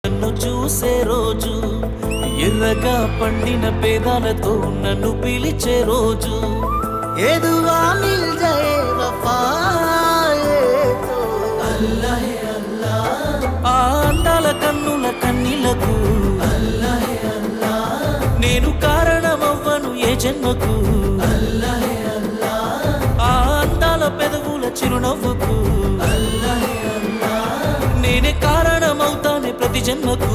నన్ను చూసే రోజు, ఎర్రగా పండిన పేదాలతో నన్ను పిలిచే రోజు, ఏ దువా మిల్ జాయే వఫాయే తో అల్లాహే అల్లాహ్. ఆ అందాల కన్నుల కన్నీలకు అల్లాహే అల్లాహ్. నేను కారణమవ్వను ఏ జన్మకు అల్లాహే అల్లాహ్. ఆ అందాల పెదవుల చిరునవ్వుకు అల్లాహే అల్లాహ్. నేనే కారణమవుతానే ప్రతి జన్మకు.